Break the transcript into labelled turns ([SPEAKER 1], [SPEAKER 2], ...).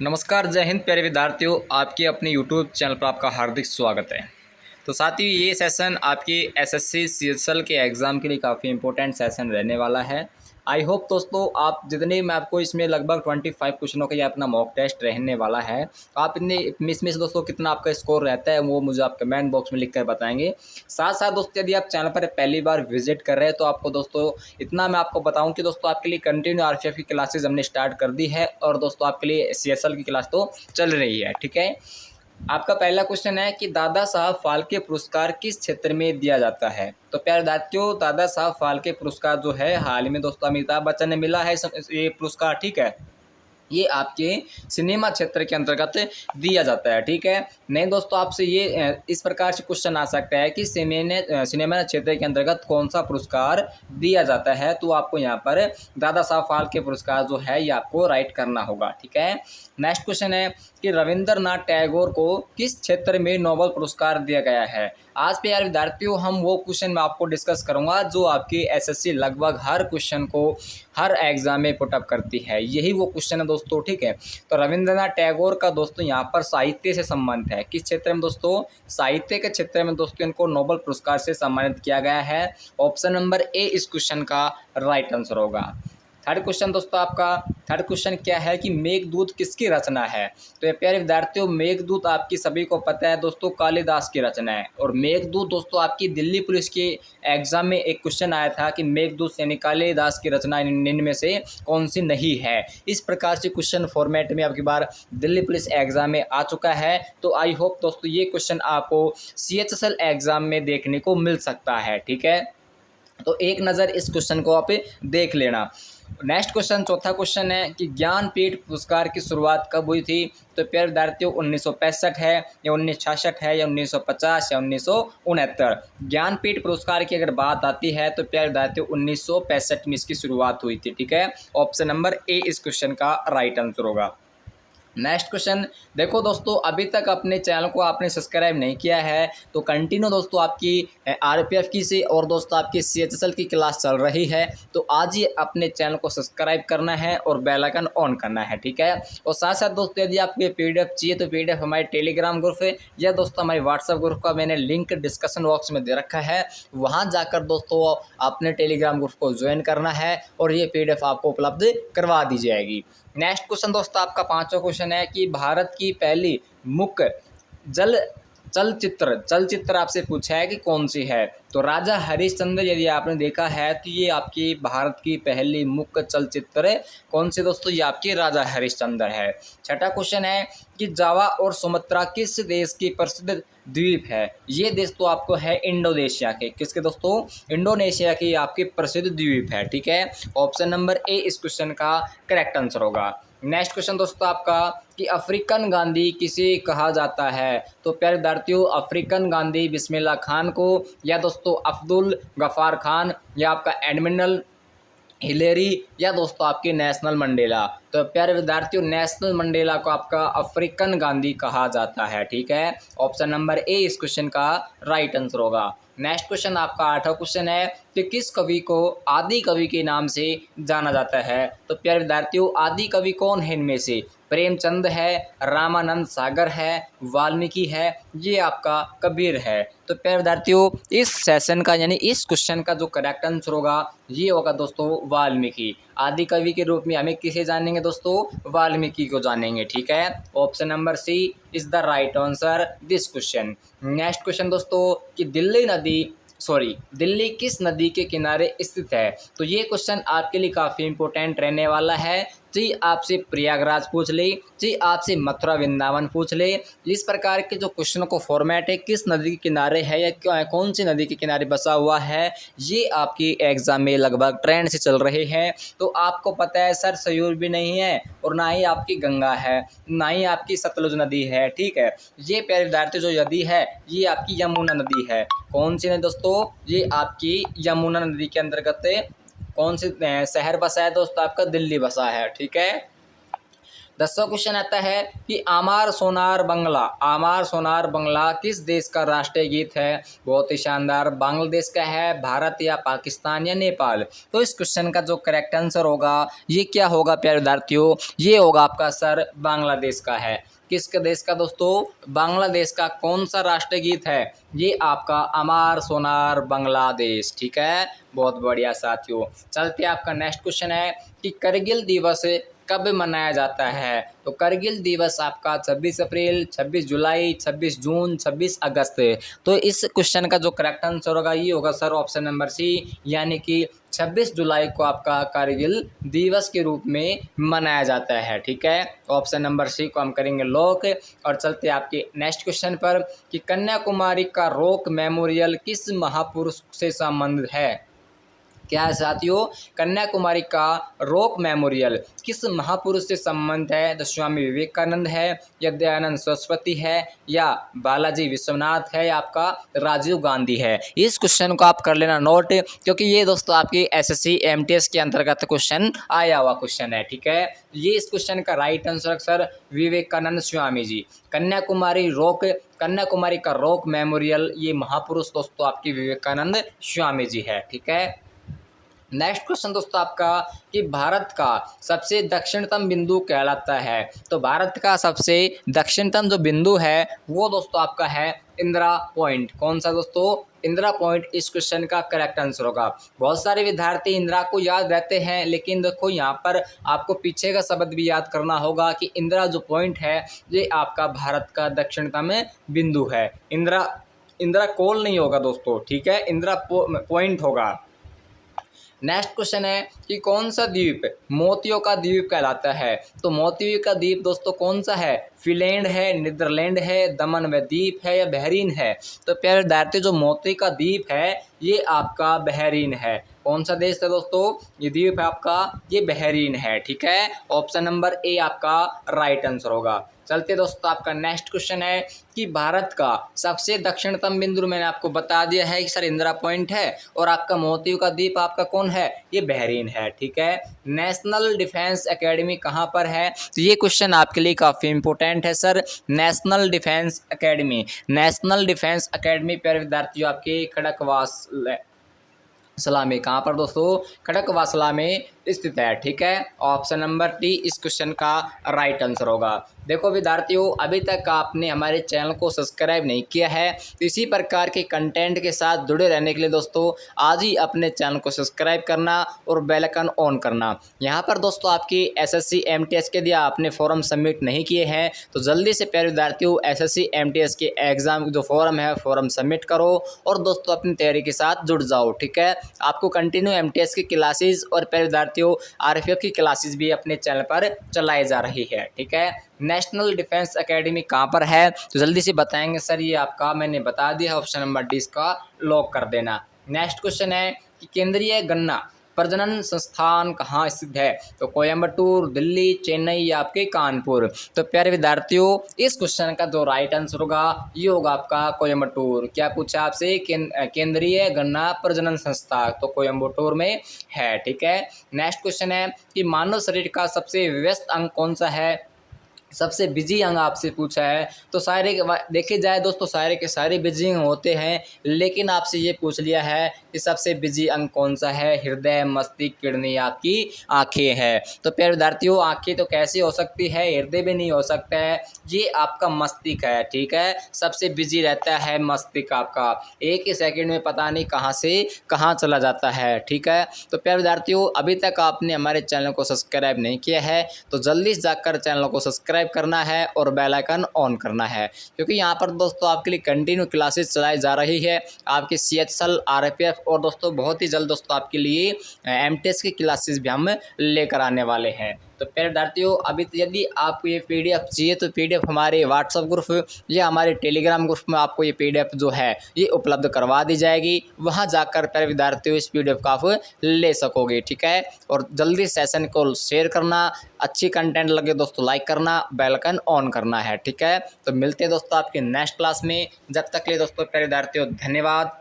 [SPEAKER 1] नमस्कार, जय हिंद प्यारे विद्यार्थियों। आपके अपने यूट्यूब चैनल पर आपका हार्दिक स्वागत है। तो साथ ही ये सेशन आपके एसएससी सीएसएल के एग्ज़ाम के लिए काफ़ी इंपॉर्टेंट सेशन रहने वाला है। आई होप दोस्तों आप जितने मैं आपको इसमें लगभग 25 क्वेश्चनों का ये अपना मॉक टेस्ट रहने वाला है। आप इतने इसमें से दोस्तों कितना आपका स्कोर रहता है वो मुझे आप कमेंट बॉक्स में लिख कर बताएंगे। साथ साथ दोस्तों यदि आप चैनल पर पहली बार विजिट कर रहे हैं तो आपको दोस्तों इतना मैं आपको बताऊं कि दोस्तों आपके लिए कंटिन्यू आरपीएफ की क्लासेज हमने स्टार्ट कर दी है और दोस्तों आपके लिए सीएसएल की क्लास तो चल रही है। ठीक है, आपका पहला क्वेश्चन है कि दादा साहब फाल्के पुरस्कार किस क्षेत्र में दिया जाता है। तो प्यारे साथियों, दादा साहब फाल्के पुरस्कार जो है हाल ही में दोस्तों अमिताभ बच्चन ने मिला है ये पुरस्कार। ठीक है, ये आपके सिनेमा क्षेत्र के अंतर्गत दिया जाता है। ठीक है, नहीं दोस्तों आपसे ये इस प्रकार से क्वेश्चन आ सकता है कि सिनेमा क्षेत्र के अंतर्गत कौन सा पुरस्कार दिया जाता है, तो आपको यहाँ पर दादा साहब फाल्के पुरस्कार जो है ये आपको राइट करना होगा। ठीक है, नेक्स्ट क्वेश्चन है कि रविंद्रनाथ टैगोर को किस क्षेत्र में नोबेल पुरस्कार दिया गया है। आज पे यार विद्यार्थियों हम वो क्वेश्चन मैं आपको डिस्कस करूंगा जो आपकी एसएससी लगभग हर क्वेश्चन को हर एग्जाम में पुटअप करती है, यही वो क्वेश्चन है दोस्तों। ठीक है, तो रविंद्रनाथ टैगोर का दोस्तों यहाँ पर साहित्य से संबंध है। किस क्षेत्र में दोस्तों? साहित्य के क्षेत्र में दोस्तों इनको नोबेल पुरस्कार से सम्मानित किया गया है। ऑप्शन नंबर ए इस क्वेश्चन का राइट आंसर होगा। थर्ड क्वेश्चन दोस्तों आपका थर्ड क्वेश्चन क्या है कि मेघदूत किसकी रचना है। तो ये प्यारे विद्यार्थियों, मेघदूत आपकी सभी को पता है दोस्तों कालिदास की रचना है। और मेघदूत दोस्तों आपकी दिल्ली पुलिस के एग्जाम में एक क्वेश्चन आया था कि मेघदूत यानी कालिदास की रचना निम्न में से कौन सी नहीं है। इस प्रकार से क्वेश्चन फॉर्मेट में आपकी बार दिल्ली पुलिस एग्जाम में आ चुका है। तो आई होप दोस्तों ये क्वेश्चन आपको सीएचएसएल एग्जाम में देखने को मिल सकता है। ठीक है, तो एक नज़र इस क्वेश्चन को आप देख लेना। नेक्स्ट क्वेश्चन चौथा क्वेश्चन है कि ज्ञानपीठ पुरस्कार की शुरुआत कब हुई थी। तो प्यारे विद्यार्थियों 1965 है या 1966 है या 1950 या 1969। ज्ञानपीठ पुरस्कार की अगर बात आती है तो प्यारे विद्यार्थियों 1965 में इसकी शुरुआत हुई थी। ठीक है, ऑप्शन नंबर ए इस क्वेश्चन का राइट आंसर होगा। नेक्स्ट क्वेश्चन देखो दोस्तों, अभी तक अपने चैनल को आपने सब्सक्राइब नहीं किया है तो कंटिन्यू दोस्तों आपकी आरपीएफ की से और दोस्तों आपकी सीएचएसएल की क्लास चल रही है। तो आज ही अपने चैनल को सब्सक्राइब करना है और बेल आइकन ऑन करना है। ठीक है, और साथ साथ दोस्तों यदि आपको ये पीडीएफ चाहिए तो पीडीएफ हमारे टेलीग्राम ग्रुप है या दोस्तों हमारे व्हाट्सएप ग्रुप का मैंने लिंक डिस्कशन बॉक्स में दे रखा है। वहाँ जाकर दोस्तों अपने टेलीग्राम ग्रुप को ज्वाइन करना है और ये पीडीएफ आपको उपलब्ध करवा दी जाएगी। नेक्स्ट क्वेश्चन दोस्तों आपका पांचवा क्वेश्चन है कि भारत की पहली मुख्य जल चलचित्र आपसे पूछा है कि कौन सी है। तो राजा हरिश्चंद्र यदि आपने देखा है तो ये आपकी भारत की पहली मुख्य चलचित्र कौन सी दोस्तों? ये आपकी राजा हरिश्चंद्र है। छठा क्वेश्चन है कि जावा और सुमात्रा किस देश की प्रसिद्ध द्वीप है। ये देश तो आपको है इंडोनेशिया के। किसके दोस्तों? इंडोनेशिया की आपकी प्रसिद्ध द्वीप है। ठीक है, ऑप्शन नंबर ए इस क्वेश्चन का करेक्ट आंसर होगा। नेक्स्ट क्वेश्चन दोस्तों आपका कि अफ्रीकन गांधी किसे कहा जाता है। तो प्यारे विद्यार्थियों, अफ्रीकन गांधी बिस्मिल्लाह खान को या दोस्तों अब्दुल गफ्फार खान या आपका एडमिरल हिलेरी या दोस्तों आपकी नेशनल मंडेला। तो प्यारे विद्यार्थियों, नेशनल मंडेला को आपका अफ्रीकन गांधी कहा जाता है। ठीक है, ऑप्शन नंबर ए इस क्वेश्चन का राइट आंसर होगा। नेक्स्ट क्वेश्चन आपका आठवां क्वेश्चन है कि किस कवि को आदि कवि के नाम से जाना जाता है। तो प्यारे विद्यार्थियों, आदि कवि कौन है इनमें से? प्रेमचंद है, रामानंद सागर है, वाल्मीकि है, ये आपका कबीर है। तो प्यारे विद्यार्थियों, इस सेशन का यानी इस क्वेश्चन का जो करेक्ट आंसर होगा ये होगा दोस्तों वाल्मीकि। आदि कवि के रूप में हमें किसे जानेंगे दोस्तों? वाल्मीकि को जानेंगे। ठीक है, option number C is the right answer this question. Next question दोस्तों कि दिल्ली किस नदी के किनारे स्थित है। तो ये क्वेश्चन आपके लिए काफ़ी इंपॉर्टेंट रहने वाला है। जी आपसे प्रयागराज पूछ ले, जी आपसे मथुरा वृंदावन पूछ ले, इस प्रकार के जो क्वेश्चनों को फॉर्मेट है किस नदी के किनारे है या कौन सी नदी के किनारे बसा हुआ है, ये आपकी एग्जाम में लगभग ट्रेंड से चल रहे हैं। तो आपको पता है सर सयूर भी नहीं है और ना ही आपकी गंगा है, ना ही आपकी सतलुज नदी है। ठीक है, ये प्यारे विद्यार्थी जो नदी है ये आपकी यमुना नदी है। कौन सी नदी दोस्तों? ये आपकी यमुना नदी के अंतर्गत कौन से शहर बसा है दोस्तों? आपका दिल्ली बसा है। ठीक है, 10वां क्वेश्चन आता है कि आमार सोनार बंगला, आमार सोनार बंगला किस देश का राष्ट्रीय गीत है? बहुत ही शानदार, बांग्लादेश का है, भारत या पाकिस्तान या नेपाल? तो इस क्वेश्चन का जो करेक्ट आंसर होगा ये क्या होगा प्यारे विद्यार्थियों? ये होगा आपका सर बांग्लादेश का है। किसके देश का दोस्तों? बांग्लादेश का। कौन सा राष्ट्रीय गीत है? ये आपका अमार सोनार बांग्लादेश। ठीक है, बहुत बढ़िया साथियों। चलते आपका नेक्स्ट क्वेश्चन है कि करगिल दिवस कब मनाया जाता है? तो करगिल दिवस आपका 26 अप्रैल, 26 जुलाई, 26 जून, 26 अगस्त। तो इस क्वेश्चन का जो करेक्ट आंसर होगा ये होगा सर ऑप्शन नंबर सी, यानी कि 26 जुलाई को आपका कारगिल दिवस के रूप में मनाया जाता है। ठीक है, ऑप्शन नंबर सी को हम करेंगे लॉक। और चलते आपके नेक्स्ट क्वेश्चन पर कि कन्याकुमारी का रॉक मेमोरियल किस महापुरुष से संबंधित है? क्या है साथियों? कन्याकुमारी का रॉक मेमोरियल किस महापुरुष से संबंध है? तो स्वामी विवेकानंद है, या दयानंद सरस्वती है, या बालाजी विश्वनाथ है, या आपका राजीव गांधी है? इस क्वेश्चन को आप कर लेना नोट, क्योंकि ये दोस्तों आपकी एसएससी एमटीएस के अंतर्गत क्वेश्चन आया हुआ क्वेश्चन है। ठीक है, ये इस क्वेश्चन का right answer sir Vivekananda Swami ji. Kanyakumari का रॉक मेमोरियल ये महापुरुष दोस्तों आपकी विवेकानंद स्वामी जी है। ठीक है, नेक्स्ट क्वेश्चन दोस्तों आपका कि भारत का सबसे दक्षिणतम बिंदु कहलाता है? तो भारत का सबसे दक्षिणतम जो बिंदु है वो दोस्तों आपका है इंदिरा पॉइंट। कौन सा दोस्तों? इंदिरा पॉइंट इस क्वेश्चन का करेक्ट आंसर होगा। बहुत सारे विद्यार्थी इंदिरा को याद रहते हैं, लेकिन देखो यहाँ पर आपको पीछे का शब्द भी याद करना होगा कि इंदिरा जो पॉइंट है ये आपका भारत का दक्षिणतम बिंदु है। इंदिरा कोल नहीं होगा दोस्तों। ठीक है, इंदिरा पॉइंट होगा। नेक्स्ट क्वेश्चन है कि कौन सा द्वीप मोतियों का द्वीप कहलाता है? तो मोतियों का द्वीप दोस्तों कौन सा है? फिनलैंड है, नीदरलैंड है, दमन व द्वीप है, या बहरीन है? तो प्यारे विद्यार्थी जो मोती का द्वीप है ये आपका बहरीन है। कौन सा देश है दोस्तों? ये द्वीप है आपका ये बहरीन है। ठीक है, ऑप्शन नंबर ए आपका राइट आंसर होगा। चलते दोस्तों आपका नेक्स्ट क्वेश्चन है कि भारत का सबसे दक्षिणतम बिंदु मैंने आपको बता दिया है कि सर इंदिरा पॉइंट है, और आपका मोतियों का द्वीप आपका कौन है? ये बहरीन है। ठीक है, नेशनल डिफेंस एकेडमी कहाँ पर है? तो ये क्वेश्चन आपके लिए काफ़ी इंपॉर्टेंट है सर। नेशनल डिफेंस एकेडमी प्यारे विद्यार्थियों आपके खड़कवासला में, कहाँ पर दोस्तों? खड़कवासला में स्थित है। ठीक है, ऑप्शन नंबर डी इस क्वेश्चन का राइट आंसर होगा। देखो विद्यार्थियों, अभी तक आपने हमारे चैनल को सब्सक्राइब नहीं किया है तो इसी प्रकार के कंटेंट के साथ जुड़े रहने के लिए दोस्तों आज ही अपने चैनल को सब्सक्राइब करना और बेल आइकन ऑन करना। यहाँ पर दोस्तों आपकी एसएससी एमटीएस के लिए आपने फॉर्म सबमिट नहीं किए हैं तो जल्दी से प्यारे विद्यार्थियों एसएससी एमटीएस के एग्जाम जो फॉर्म है फॉर्म सबमिट करो और दोस्तों अपनी तैयारी के साथ जुड़ जाओ। ठीक है, आपको कंटिन्यू एमटीएस की क्लासेज और प्यारे विद्यार्थियों आरपीएफ की क्लासेस भी अपने चैनल पर चलाई जा रही है। ठीक है, नेशनल डिफेंस एकेडमी कहाँ पर है तो जल्दी से बताएंगे सर। ये आपका मैंने बता दिया, ऑप्शन नंबर डी इसका लॉक कर देना। नेक्स्ट क्वेश्चन है कि केंद्रीय गन्ना प्रजनन संस्थान कहाँ स्थित है? तो कोयम्बटूर, दिल्ली, चेन्नई या आपके कानपुर? तो प्यारे विद्यार्थियों इस क्वेश्चन का जो राइट आंसर होगा ये होगा आपका कोयम्बटूर। क्या पूछा आपसे? केंद्रीय गन्ना प्रजनन संस्था, तो कोयम्बटूर में है। ठीक है, नेक्स्ट क्वेश्चन है कि मानव शरीर का सबसे व्यस्त अंग कौन सा है? सबसे बिजी अंग आपसे पूछा है तो सारे देखे जाए दोस्तों सारे के सारे बिजी होते हैं, लेकिन आपसे ये पूछ लिया है कि सबसे बिजी अंग कौन सा है? हृदय, मस्तिष्क, किडनी, आपकी आंखें हैं। तो प्यारे विद्यार्थियों आंखें तो कैसी हो सकती है? हृदय भी नहीं हो सकता है, ये आपका मस्तिष्क है। ठीक है, सबसे बिजी रहता है मस्तिष्क आपका, एक ही सेकंड में पता नहीं कहाँ से कहाँ चला जाता है। ठीक है, तो प्यारे विद्यार्थियों अभी तक आपने हमारे चैनल को सब्सक्राइब नहीं किया है तो जल्दी से जाकर चैनल को सब्सक्राइब करना है और बेल आइकन ऑन करना है, क्योंकि यहाँ पर दोस्तों आपके लिए कंटिन्यू क्लासेस चलाई जा रही है आपके सीएचएल, आरपीएफ और दोस्तों बहुत ही जल्द दोस्तों आपके लिए एमटीएस की क्लासेस भी हम लेकर आने वाले हैं। तो प्यारे विद्यार्थियों अभी यदि आपको ये पीडीएफ चाहिए तो पीडीएफ हमारे व्हाट्सएप ग्रुप या हमारे टेलीग्राम ग्रुप में आपको ये पीडीएफ जो है ये उपलब्ध करवा दी जाएगी। वहाँ जाकर प्यारे विद्यार्थियों इस पीडीएफ का आप ले सकोगे। ठीक है, और जल्दी सेशन को शेयर करना, अच्छी कंटेंट लगे दोस्तों लाइक करना, बेल आइकन ऑन करना है। ठीक है, तो मिलते हैं दोस्तों आपके नेक्स्ट क्लास में। जब तक के लिए दोस्तों प्यारे विद्यार्थियों धन्यवाद।